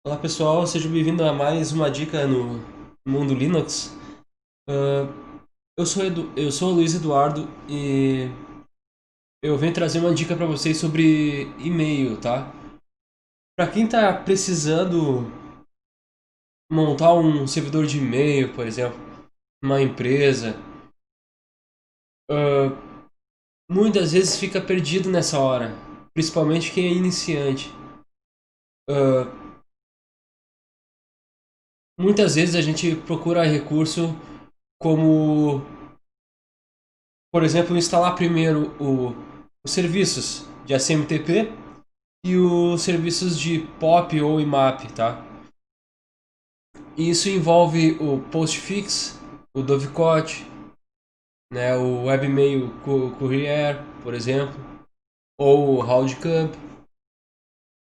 Olá pessoal, seja bem-vindo a mais uma dica no mundo Linux. Ah, eu sou o Luiz Eduardo e eu venho trazer uma dica para vocês sobre e-mail, tá? Para quem está precisando montar um servidor de e-mail, por exemplo, uma empresa, ah, muitas vezes fica perdido nessa hora, principalmente quem é iniciante. Ah, Muitas vezes a gente procura recurso como, por exemplo, instalar primeiro os serviços de SMTP e os serviços de POP ou IMAP, tá? E isso envolve o Postfix, o Dovecot, né, o Webmail Courier, por exemplo, ou o Roundcamp.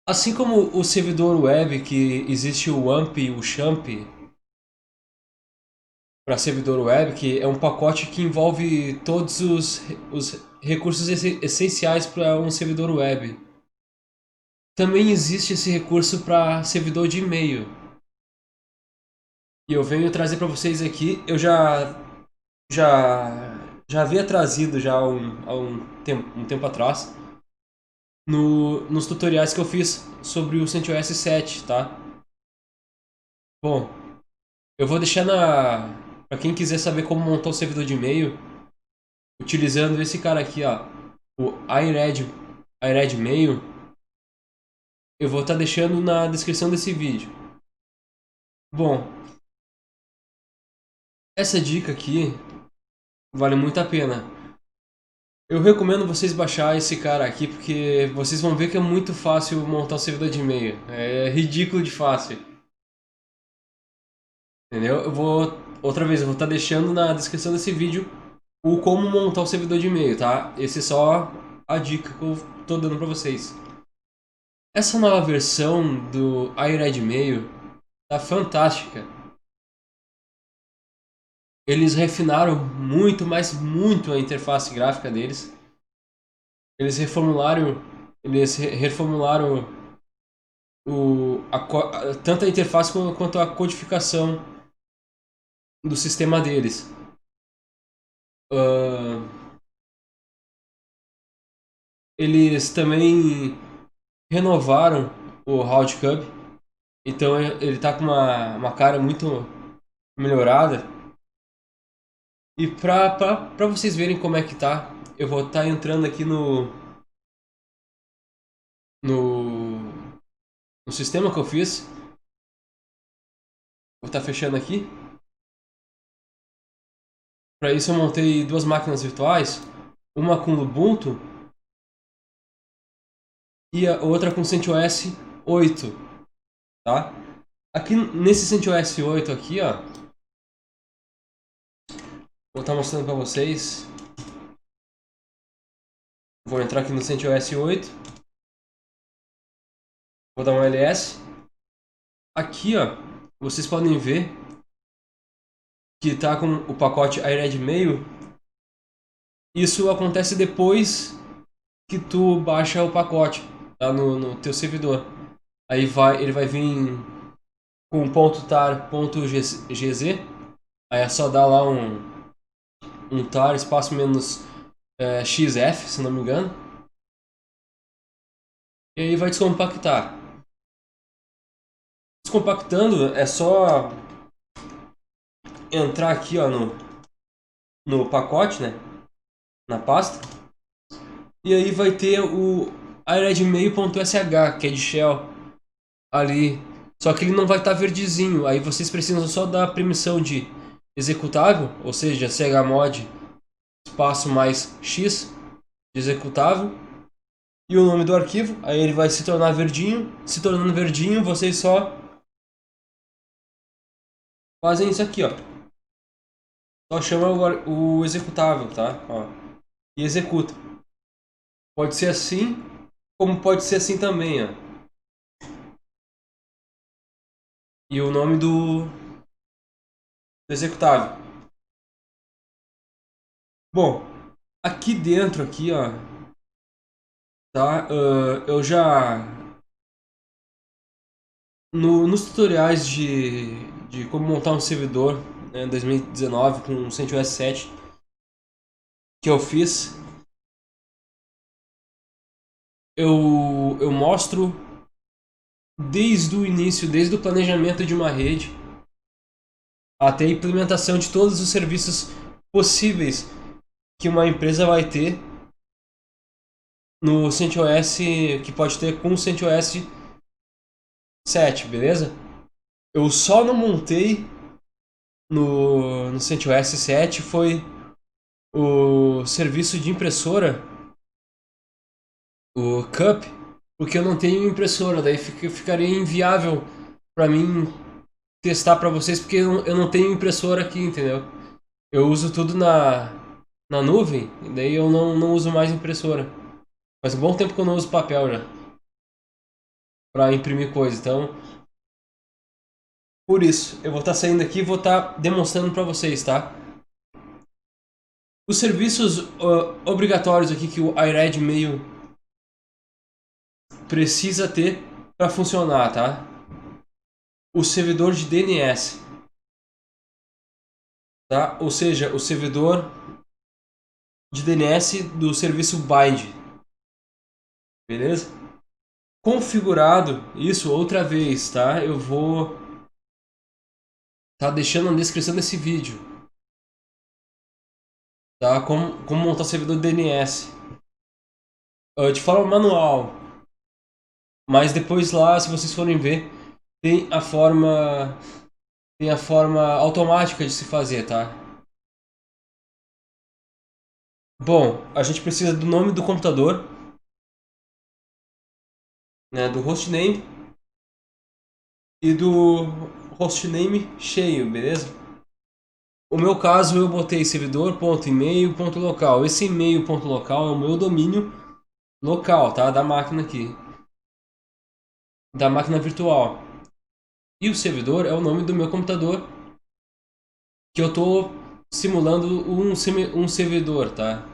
Assim como o servidor web, que existe o WAMP e o XAMPP para servidor web, que é um pacote que envolve todos os recursos essenciais para um servidor web. Também existe esse recurso para servidor de e-mail. E eu venho trazer para vocês aqui, já já havia trazido já um tempo atrás nos tutoriais que eu fiz sobre o CentOS 7, tá? Bom, eu vou deixar na para quem quiser saber como montar o servidor de e-mail utilizando esse cara aqui, ó, o iRed Mail, eu vou estar deixando na descrição desse vídeo. Bom, essa dica aqui vale muito a pena. Eu recomendo vocês baixar esse cara aqui porque vocês vão ver que é muito fácil montar o servidor de e-mail. É ridículo de fácil, entendeu? Outra vez, eu vou estar deixando na descrição desse vídeo o como montar o servidor de e-mail, tá? Esse é só a dica que eu tô dando pra vocês. Essa nova versão do iRedMail tá fantástica. Eles refinaram muito, mas muito a interface gráfica deles. Eles reformularam, reformularam tanto a interface quanto a codificação do sistema deles. Ah, eles também renovaram o Roundcube, então ele tá com uma cara muito melhorada. E pra vocês verem como é que tá, eu vou estar entrando aqui no, no sistema que eu fiz. Vou estar fechando aqui. Para isso eu montei duas máquinas virtuais, uma com Ubuntu e a outra com CentOS 8, tá? Aqui nesse CentOS 8 aqui, ó, vou estar mostrando para vocês. Vou entrar aqui no CentOS 8, vou dar um ls. Aqui, ó, vocês podem ver que tá com o pacote iRedMail. Isso acontece depois que tu baixa o pacote, tá, no teu servidor. Ele vai vir com .tar.gz. Aí é só dar lá um tar espaço menos xf, se não me engano. E aí vai descompactar. Descompactando é só entrar aqui, ó, no pacote, né? Na pasta. E aí vai ter o iredmail.sh, que é de shell, ali. Só que ele não vai estar verdezinho. Aí vocês precisam só dar a permissão de executável, ou seja, chmod espaço mais x de executável e o nome do arquivo. Aí ele vai se tornar verdinho. Se tornando verdinho, vocês só fazem isso aqui, ó. Só chama o executável, tá? Ó. E executa. Pode ser assim, como pode ser assim também, ó. E o nome do executável. Bom, aqui dentro, aqui, ó, tá? Eu Nos tutoriais de como montar um servidor, né, em 2019 com o CentOS 7 que eu fiz, eu mostro desde o início, desde o planejamento de uma rede até a implementação de todos os serviços possíveis que uma empresa vai ter no CentOS, que pode ter com o CentOS 7, beleza? Eu só não montei no CentOS 7 foi o serviço de impressora, o CUP, porque eu não tenho impressora, daí ficaria inviável para mim testar para vocês, porque eu não tenho impressora aqui, entendeu? Eu uso tudo na nuvem, e daí eu não uso mais impressora. Faz um bom tempo que eu não uso papel já, para imprimir coisa, então por isso eu vou estar saindo aqui e vou estar demonstrando para vocês, tá? Os serviços obrigatórios aqui que o iRed Mail precisa ter para funcionar, tá? O servidor de DNS, tá? Ou seja, o servidor de DNS do serviço Bind, beleza? Configurado, isso outra vez, tá? Eu vou tá deixando na descrição desse vídeo, tá? Como montar servidor de DNS de forma manual, mas depois lá, se vocês forem ver, tem a forma automática de se fazer, tá? Bom, a gente precisa do nome do computador, né, do hostname e do hostname cheio, beleza? O meu caso eu botei servidor.email.local. Esse e-mail.local é o meu domínio local, tá? Da máquina aqui, da máquina virtual. E o servidor é o nome do meu computador que eu tô simulando um servidor, tá?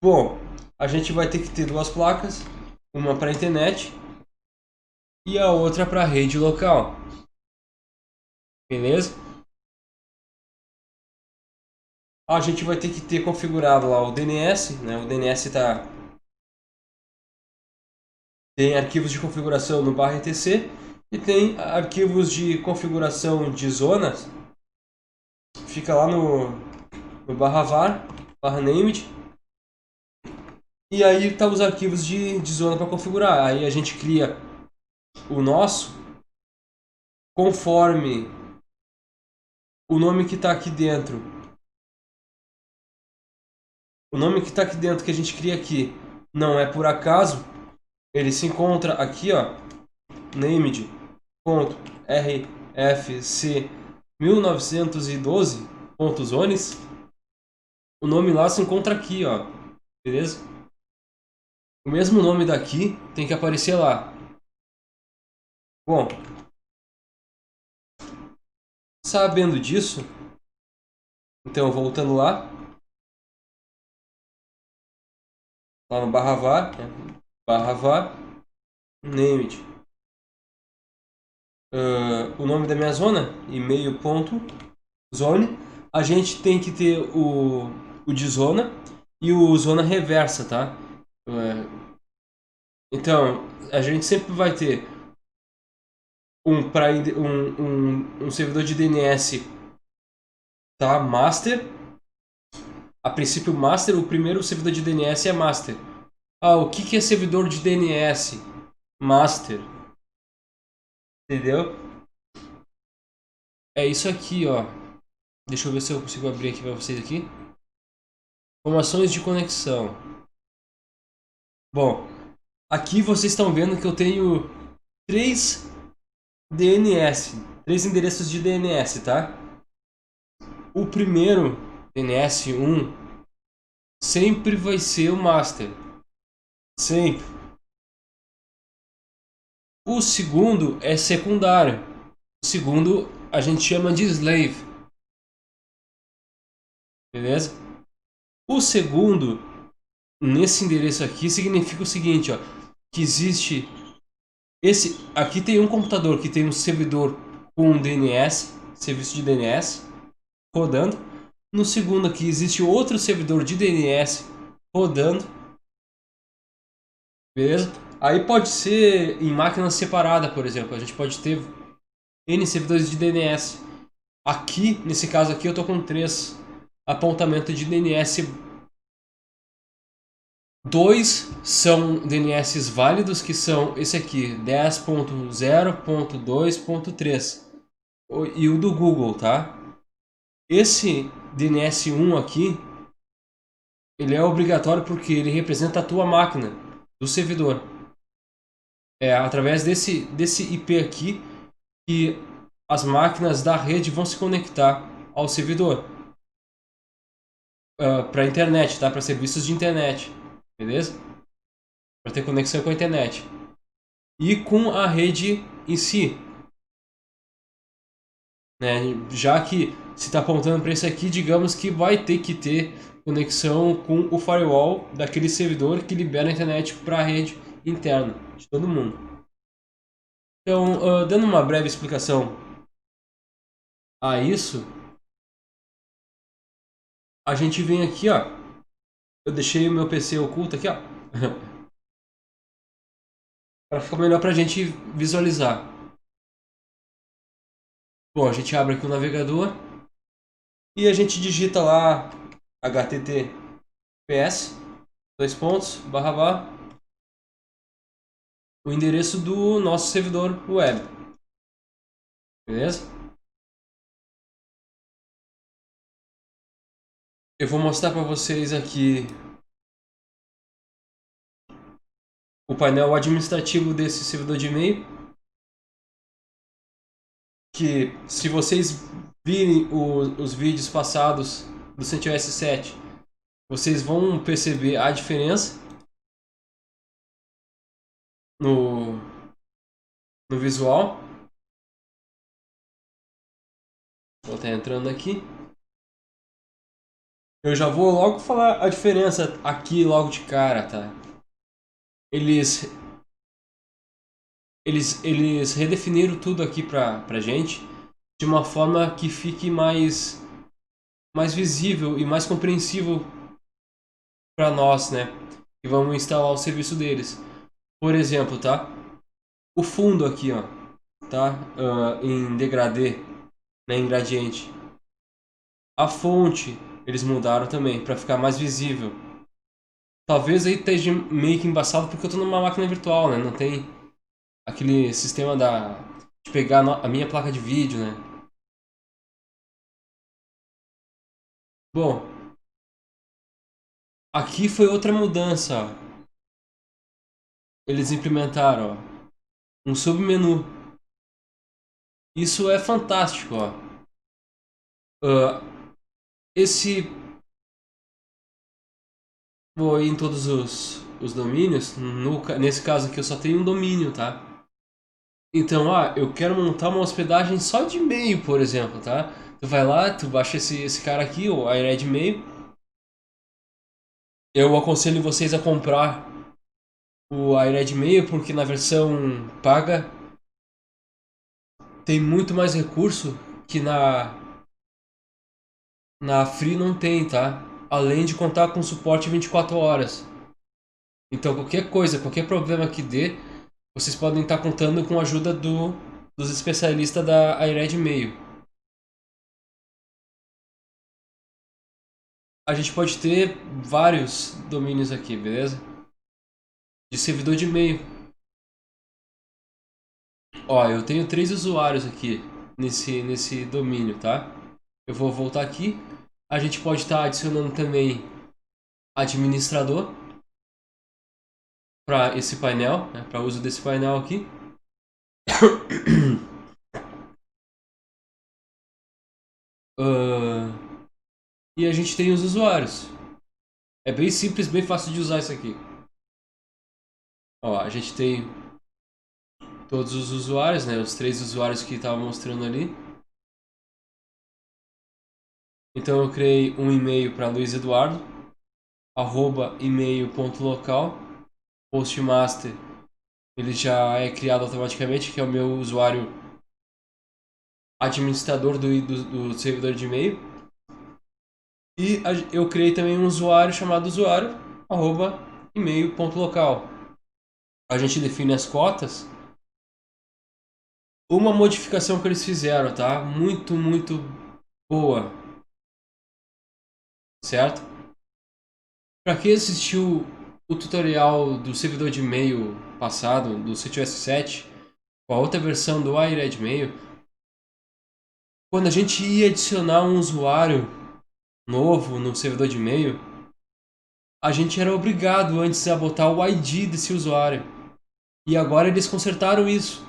Bom, a gente vai ter que ter duas placas, uma para internet e a outra para rede local, beleza? A gente vai ter que ter configurado lá o DNS, né? O DNS tem arquivos de configuração no /etc e tem arquivos de configuração de zonas, fica lá no /var, /named, e aí tá os arquivos de zona para configurar. Aí a gente cria o nosso conforme o nome que está aqui dentro. O nome que está aqui dentro que a gente cria aqui não é por acaso, ele se encontra aqui, ó, named.rfc 1912.zones. O nome lá se encontra aqui, ó, beleza? O mesmo nome daqui tem que aparecer lá. Bom, sabendo disso, então voltando lá no /var, né? /var named, o nome da minha zona, e-mail.zone. A gente tem que ter o de zona e o zona reversa, tá? Então, a gente sempre vai ter um servidor de DNS, tá? Master. A princípio, master, o primeiro servidor de DNS é master. Ah, o que é servidor de DNS? Master. Entendeu? É isso aqui, ó. Deixa eu ver se eu consigo abrir aqui para vocês aqui. Informações de conexão. Bom, aqui vocês estão vendo que eu tenho três DNS, três endereços de DNS, tá? O primeiro, DNS 1, sempre vai ser o master. Sempre. O segundo é secundário. O segundo a gente chama de slave. Beleza? O segundo, nesse endereço aqui, significa o seguinte, ó, que existe Aqui tem um computador que tem um servidor com DNS, serviço de DNS, rodando. No segundo aqui existe outro servidor de DNS rodando. Beleza? Aí pode ser em máquinas separadas, por exemplo. A gente pode ter N servidores de DNS. Aqui, nesse caso aqui, eu tô com 3 apontamentos de DNS. 2 são DNS válidos, que são esse aqui, 10.0.2.3. E o do Google, tá? Esse DNS1 aqui, ele é obrigatório porque ele representa a tua máquina do servidor. É através desse IP aqui que as máquinas da rede vão se conectar ao servidor. Para internet, tá? Para serviços de internet, beleza? Para ter conexão com a internet. E com a rede em si. Né? Já que se está apontando para isso aqui, digamos que vai ter que ter conexão com o firewall daquele servidor que libera a internet para a rede interna de todo mundo. Então, dando uma breve explicação a isso, a gente vem aqui, ó. Eu deixei o meu PC oculto aqui, ó. Para ficar melhor para a gente visualizar. Bom, a gente abre aqui o navegador e a gente digita lá https dois pontos barra barra o endereço do nosso servidor web, beleza? Eu vou mostrar para vocês aqui o painel administrativo desse servidor de e-mail, que se vocês virem os vídeos passados do CentOS 7, vocês vão perceber a diferença no visual. Vou estar entrando aqui. Eu já vou logo falar a diferença aqui logo de cara, tá? Eles redefiniram tudo aqui pra gente de uma forma que fique mais visível e mais compreensível para nós, né? Que vamos instalar o serviço deles. Por exemplo, tá? O fundo aqui, ó, tá? Em degradê, né? Em gradiente. A fonte eles mudaram também para ficar mais visível. Talvez aí esteja meio que embaçado porque eu tô numa máquina virtual, né? Não tem aquele sistema de pegar a minha placa de vídeo, né? Bom, aqui foi outra mudança, ó. Eles implementaram, ó, um submenu. Isso é fantástico, ó. Esse vou ir em todos os domínios. Nesse caso aqui eu só tenho um domínio, tá? Então, eu quero montar uma hospedagem só de e-mail, por exemplo, tá? Tu vai lá, tu baixa esse cara aqui, o iRed Mail. Eu aconselho vocês a comprar o iRed Mail porque na versão paga tem muito mais recurso que na Free não tem, tá? Além de contar com suporte 24 horas. Então qualquer coisa, qualquer problema que dê, vocês podem estar contando com a ajuda dos especialistas da iRed Mail. A gente pode ter vários domínios aqui, beleza? De servidor de e-mail. Ó, eu tenho 3 usuários aqui nesse domínio, tá? Eu vou voltar aqui. A gente pode estar adicionando também administrador para esse painel, né? Para uso desse painel aqui. E a gente tem os usuários. É bem simples, bem fácil de usar isso aqui. Ó, a gente tem todos os usuários, né? Os 3 usuários que estavam mostrando ali. Então eu criei um e-mail para Luiz Eduardo, @email.local, postmaster ele já é criado automaticamente, que é o meu usuário administrador do servidor de e-mail. E eu criei também um usuário chamado usuário@email.local. A gente define as cotas. Uma modificação que eles fizeram, tá? Muito, muito boa, certo? Para quem assistiu o tutorial do servidor de e-mail passado, do CTOS 7, com a outra versão do iRed Mail, quando a gente ia adicionar um usuário novo no servidor de e-mail, a gente era obrigado antes a botar o ID desse usuário. E agora eles consertaram isso.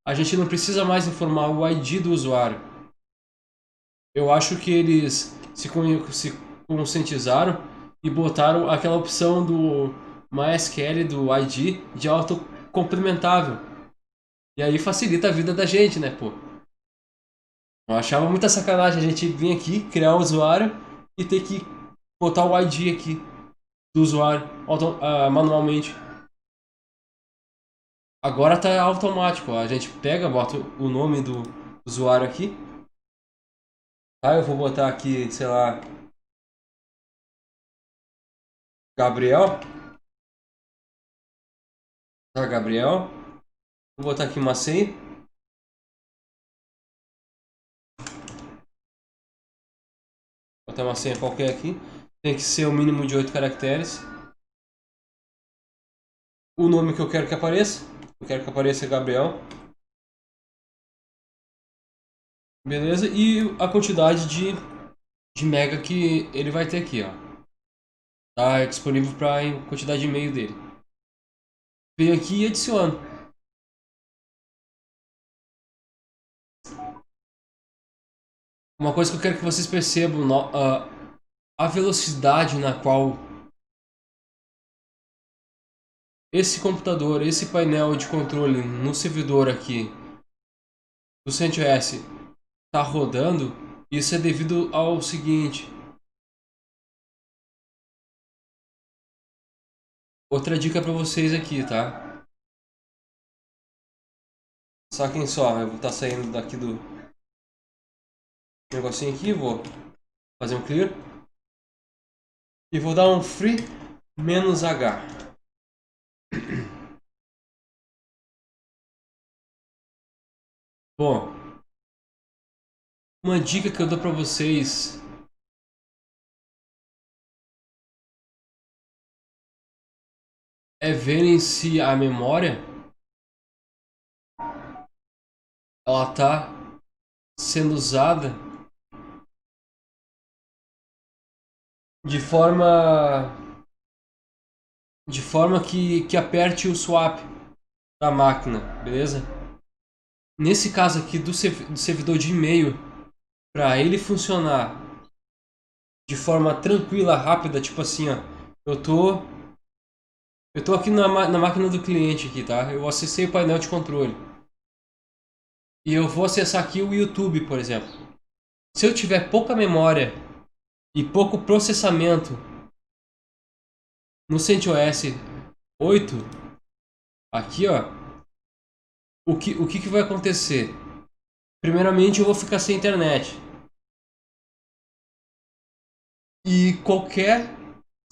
A gente não precisa mais informar o ID do usuário. Eu acho que eles se conscientizaram e botaram aquela opção do MySQL do ID de autocomplementável. E aí facilita a vida da gente, né, pô? Eu achava muita sacanagem a gente vir aqui, criar um usuário e ter que botar o ID aqui do usuário manualmente. Agora tá automático, ó. A gente pega, bota o nome do usuário aqui. Tá, eu vou botar aqui, sei lá, Gabriel. Tá, Gabriel. Vou botar aqui uma senha. Vou botar uma senha qualquer aqui. Tem que ser o mínimo de 8 caracteres. O nome que eu quero que apareça. Eu quero que apareça Gabriel. Beleza? E a quantidade de mega que ele vai ter aqui, ó. Tá disponível para a quantidade de e-mail dele. Venho aqui e adiciono. Uma coisa que eu quero que vocês percebam, a velocidade na qual esse computador, esse painel de controle no servidor aqui do CentOS está rodando, isso é devido ao seguinte. Outra dica para vocês aqui, tá? Saquem só, eu vou estar saindo daqui do negocinho aqui, vou fazer um clear e vou dar um free "-h". Bom, uma dica que eu dou para vocês é verem se a memória ela tá sendo usada de forma que aperte o swap da máquina, beleza? Nesse caso aqui do servidor de e-mail, para ele funcionar de forma tranquila, rápida, tipo assim, ó, eu tô aqui na máquina do cliente aqui, tá? Eu acessei o painel de controle. E eu vou acessar aqui o YouTube, por exemplo. Se eu tiver pouca memória e pouco processamento no CentOS 8, aqui, ó, o que vai acontecer? Primeiramente, eu vou ficar sem internet. E qualquer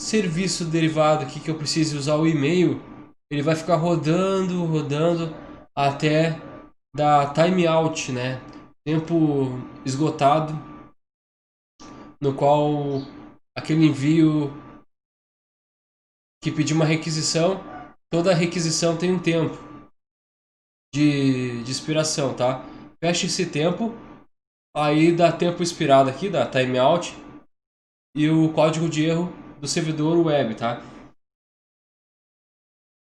serviço derivado aqui que eu precise usar o e-mail, ele vai ficar rodando até dar timeout, né? Tempo esgotado, no qual aquele envio que pediu uma requisição, toda requisição tem um tempo de expiração, tá? Fecha esse tempo, aí dá tempo expirado aqui, dá timeout, e o código de erro do servidor web, tá?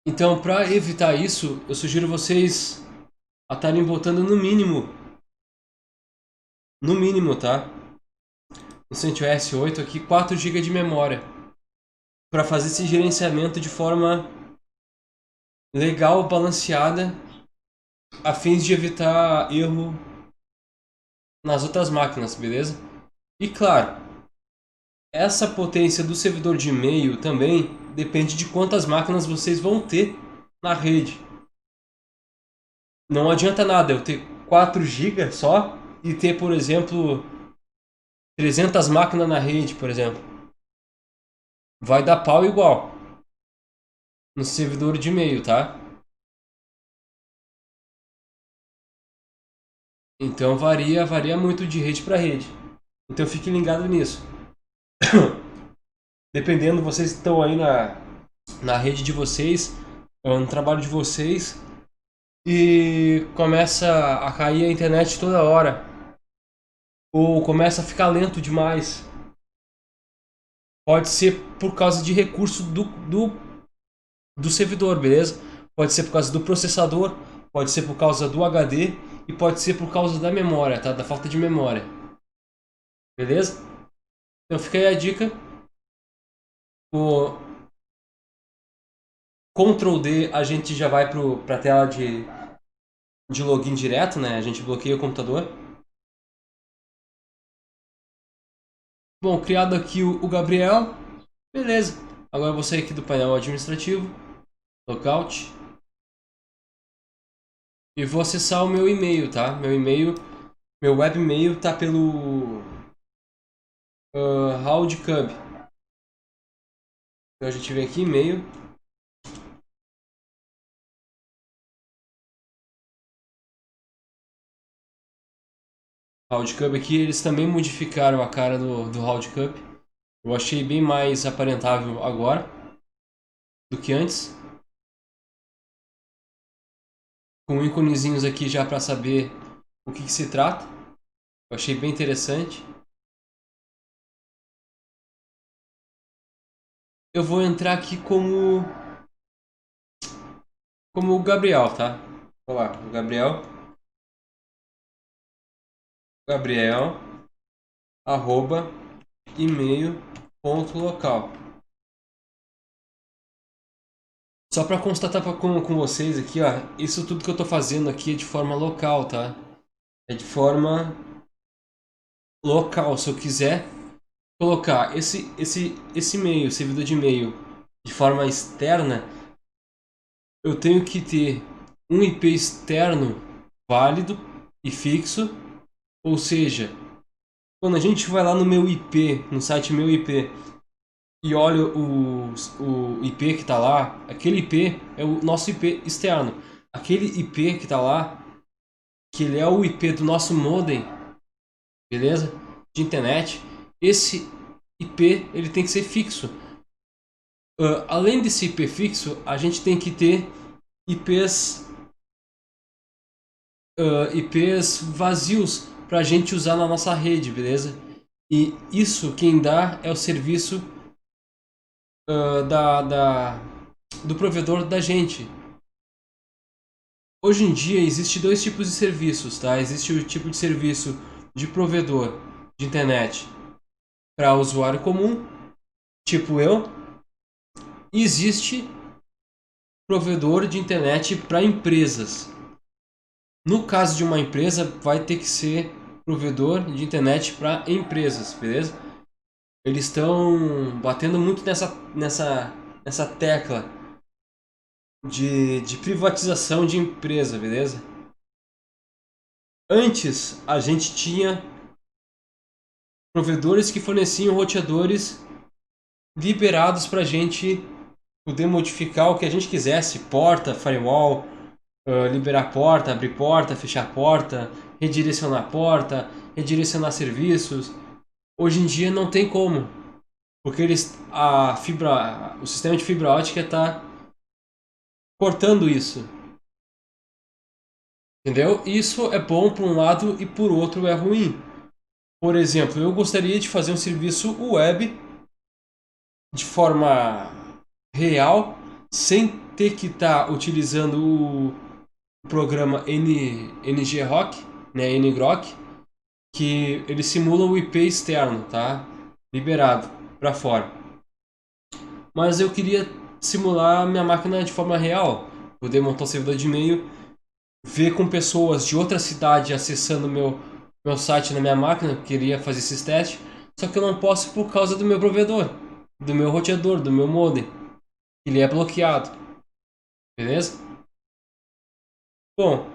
Então, para evitar isso, eu sugiro vocês a estarem botando no mínimo, tá? No CentOS 8 aqui, 4 GB de memória, para fazer esse gerenciamento de forma legal, balanceada, a fins de evitar erro nas outras máquinas, beleza? E claro, essa potência do servidor de e-mail também depende de quantas máquinas vocês vão ter na rede. Não adianta nada eu ter 4 GB só e ter, por exemplo, 300 máquinas na rede, por exemplo. Vai dar pau igual no servidor de e-mail, tá? Então varia muito de rede para rede. Então fique ligado nisso. Dependendo, vocês estão aí na rede de vocês, no trabalho de vocês, e começa a cair a internet toda hora, ou começa a ficar lento demais. Pode ser por causa de recurso do servidor, beleza? Pode ser por causa do processador, pode ser por causa do HD e pode ser por causa da memória, tá? Da falta de memória, beleza? Então fica aí a dica. O Ctrl D a gente já vai para a tela de login direto, né? A gente bloqueia o computador. Bom, criado aqui o Gabriel. Beleza. Agora eu vou sair aqui do painel administrativo. Lockout. E vou acessar o meu e-mail, tá? Meu e-mail, meu webmail tá pelo Roundcube. Então a gente vem aqui, e-mail. Roundcube aqui, eles também modificaram a cara do Roundcube. Eu achei bem mais aparentável agora do que antes. Com íconezinhos aqui já para saber o que se trata. Eu achei bem interessante. Eu vou entrar aqui como o Gabriel, tá? Olá, o Gabriel, arroba, e-mail.local. Só para constatar com vocês aqui, ó, isso tudo que eu tô fazendo aqui é de forma local, tá? É de forma local. Se eu quiser colocar esse e-mail, servidor de e-mail, de forma externa, eu tenho que ter um IP externo válido e fixo, ou seja, quando a gente vai lá no meu IP, no site meu IP, e olha o IP que está lá, aquele IP é o nosso IP externo. Aquele IP que está lá, que ele é o IP do nosso modem, beleza? De internet, esse IP ele tem que ser fixo. Além desse IP fixo, a gente tem que ter IPs, IPs vazios para a gente usar na nossa rede, beleza? E isso quem dá é o serviço do provedor da gente. Hoje em dia existe dois tipos de serviços, tá? Existe o tipo de serviço de provedor de internet para usuário comum, tipo eu, e existe provedor de internet para empresas. No caso de uma empresa, vai ter que ser provedor de internet para empresas, beleza? Eles estão batendo muito nessa tecla de privatização de empresa, beleza? Antes, a gente tinha provedores que forneciam roteadores liberados para a gente poder modificar o que a gente quisesse, porta, firewall, liberar porta, abrir porta, fechar porta, redirecionar serviços. Hoje em dia não tem como, porque o sistema de fibra ótica está cortando isso, entendeu? Isso é bom por um lado e por outro é ruim. Por exemplo, eu gostaria de fazer um serviço web de forma real, sem ter que estar utilizando o programa NGROC, né, NGROC, que ele simula o IP externo, tá? Liberado para fora. Mas eu queria simular minha máquina de forma real, poder montar um servidor de e-mail, ver com pessoas de outra cidade acessando meu site na minha máquina, eu queria fazer esses testes, só que eu não posso por causa do meu provedor, do meu roteador, do meu modem. Ele é bloqueado, beleza? Bom,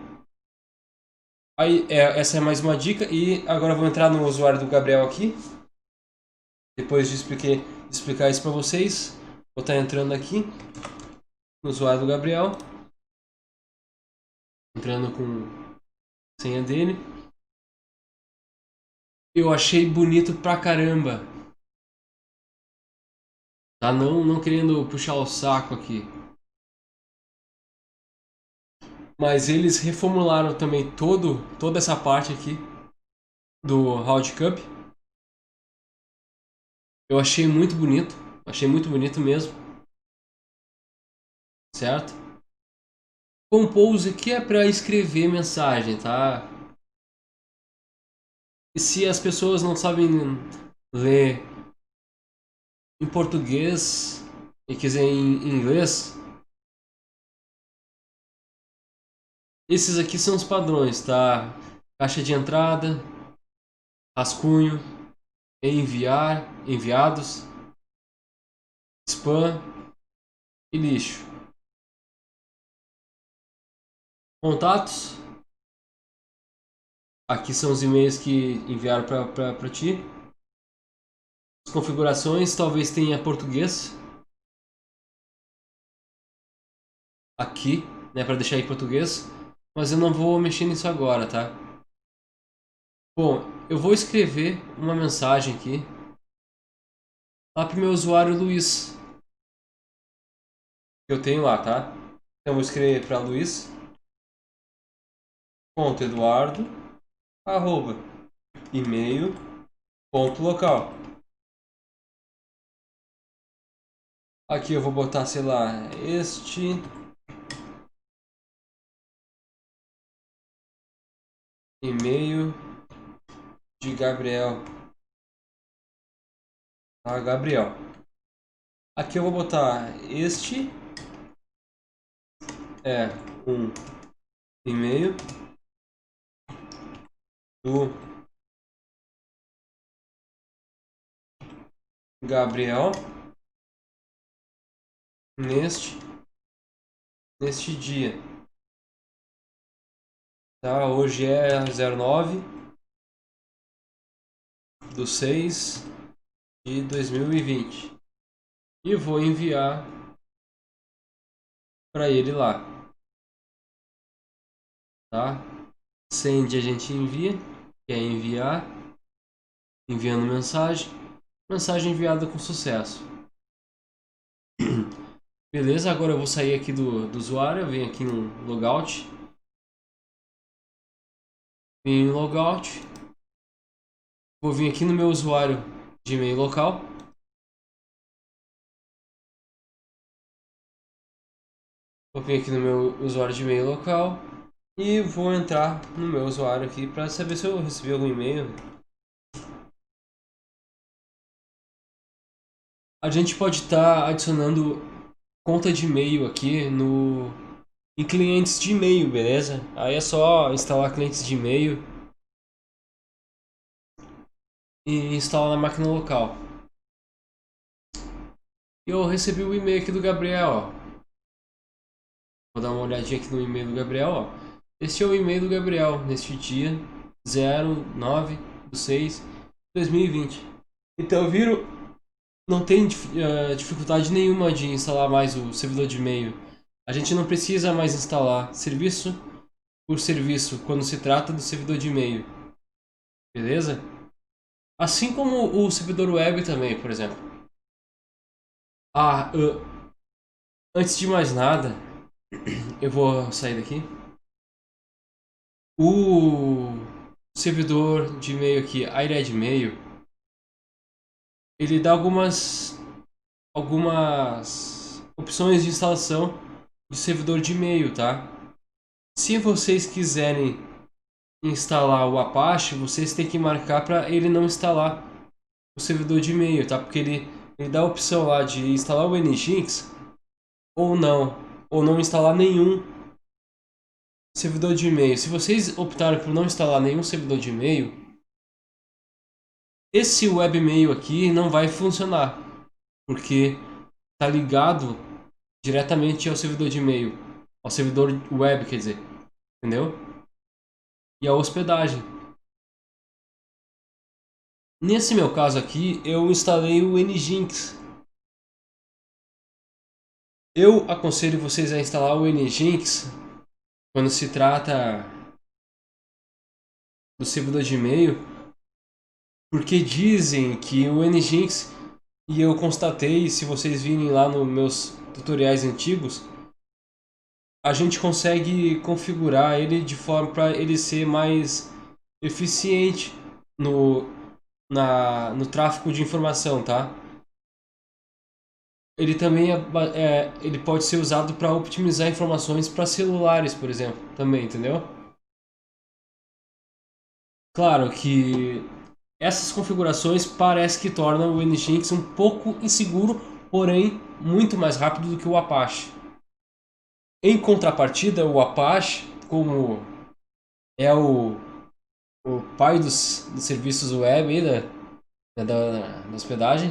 Aí, essa é mais uma dica. E agora eu vou entrar no usuário do Gabriel aqui. Depois de explicar isso para vocês. Vou estar entrando aqui no usuário do Gabriel. Entrando com a senha dele. Eu achei bonito pra caramba. Tá? Não querendo puxar o saco aqui. Mas eles reformularam também toda essa parte aqui do Round Cup. Eu achei muito bonito. Achei muito bonito mesmo. Certo? Compose aqui é para escrever mensagem, tá? E se as pessoas não sabem ler em português e quiser em inglês, esses aqui são os padrões, tá? Caixa de entrada, rascunho, enviar, enviados, spam e lixo. Contatos, aqui são os e-mails que enviaram para ti. As configurações, talvez tenha português aqui, né, para deixar em português, mas eu não vou mexer nisso agora, tá? Bom, eu vou escrever uma mensagem aqui lá pro meu usuário Luiz, que eu tenho lá, tá? Então eu vou escrever para Luiz, ponto Eduardo, arroba, e-mail, ponto local. Aqui eu vou botar, sei lá, este e-mail de Gabriel. Tá, Gabriel. Aqui eu vou botar este é um e-mail do Gabriel neste dia. Tá? Hoje é 09/6/2020. E vou enviar para ele lá. Tá? Send a gente envia, que é enviar, enviando mensagem. Mensagem enviada com sucesso. Beleza, agora eu vou sair aqui do usuário, eu venho aqui no logout. Venho em logout. Vou vir aqui no meu usuário de e-mail local. Vou vir aqui no meu usuário de e-mail local e vou entrar no meu usuário aqui para saber se eu recebi algum e-mail. A gente pode estar adicionando conta de e-mail aqui em clientes de e-mail, beleza? Aí é só instalar clientes de e-mail e instalar na máquina local. E eu recebi o e-mail aqui do Gabriel, ó. Vou dar uma olhadinha aqui no e-mail do Gabriel, ó. Este é o e-mail do Gabriel neste dia 09/6/2020. Então, viram? Não tem dificuldade nenhuma de instalar mais o servidor de e-mail. A gente não precisa mais instalar serviço por serviço quando se trata do servidor de e-mail. Beleza? Assim como o servidor web também, por exemplo. Ah, antes de mais nada, eu vou sair daqui. O servidor de e-mail aqui, iRedMail, ele dá algumas opções de instalação de servidor de e-mail, tá? Se vocês quiserem instalar o Apache, vocês têm que marcar para ele não instalar o servidor de e-mail, tá? Porque ele dá a opção lá de instalar o Nginx ou não instalar nenhum servidor de e-mail. Se vocês optarem por não instalar nenhum servidor de e-mail, esse webmail aqui não vai funcionar, porque tá ligado diretamente ao servidor de e-mail, ao servidor web, quer dizer, entendeu? e a hospedagem. Nesse meu caso aqui, eu instalei o Nginx. Eu aconselho vocês a instalar o Nginx quando se trata do servidor de e-mail, porque dizem que o Nginx, e eu constatei, se vocês virem lá nos meus tutoriais antigos, a gente consegue configurar ele de forma para ele ser mais eficiente no, no tráfego de informação, tá? Ele também ele pode ser usado para optimizar informações para celulares, por exemplo, também, entendeu? Claro que essas configurações parece que tornam o Nginx um pouco inseguro, porém muito mais rápido do que o Apache. Em contrapartida, o Apache, como é o pai dos serviços web aí da hospedagem,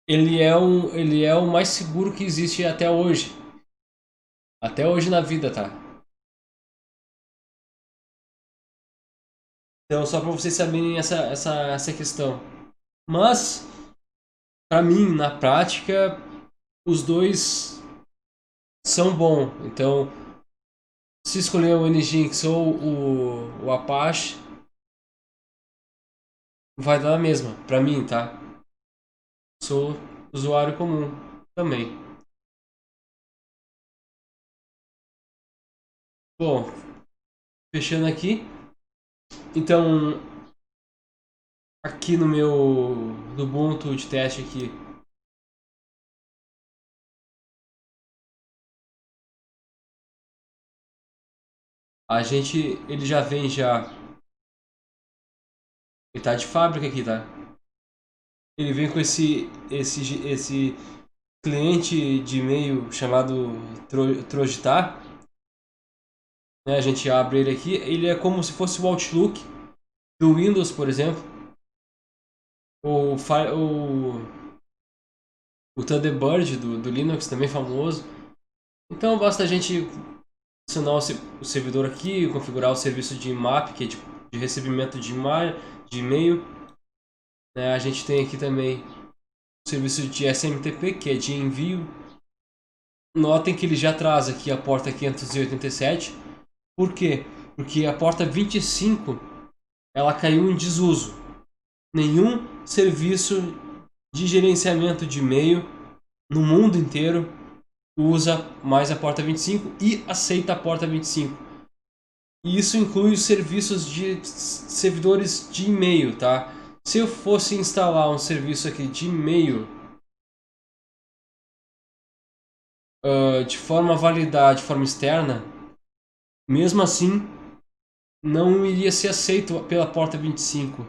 ele é o mais seguro que existe até hoje. Até hoje na vida, tá? Então, só para vocês saberem essa questão. Mas, para mim, na prática, os dois são bons. Então, se escolher o Nginx ou o Apache, vai dar a mesma, para mim, tá? Sou usuário comum também. Bom, fechando aqui. Então, aqui no meu do Ubuntu de teste aqui, ele já vem já, ele tá de fábrica aqui, tá? Ele vem com esse cliente de e-mail chamado Trojitar, né? A gente abre ele aqui, ele é como se fosse o Outlook do Windows, por exemplo, ou o Thunderbird do Linux, também famoso. Então basta a gente adicionar o servidor aqui, configurar o serviço de IMAP, que é de recebimento de e-mail. Né? A gente tem aqui também o serviço de SMTP, que é de envio. Notem que ele já traz aqui a porta 587. Por quê? Porque a porta 25 ela caiu em desuso. Nenhum serviço de gerenciamento de e-mail no mundo inteiro usa mais a porta 25 e aceita a porta 25. E isso inclui os serviços de servidores de e-mail, tá? Se eu fosse instalar um serviço aqui de e-mail de forma a validar de forma externa, mesmo assim não iria ser aceito pela porta 25,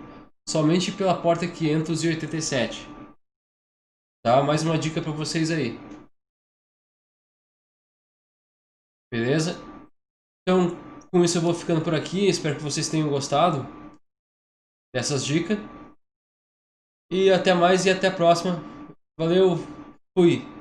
somente pela porta 587. Tá? Mais uma dica para vocês aí. Beleza? Então, com isso eu vou ficando por aqui. Espero que vocês tenham gostado dessas dicas. E até mais e até a próxima. Valeu, fui!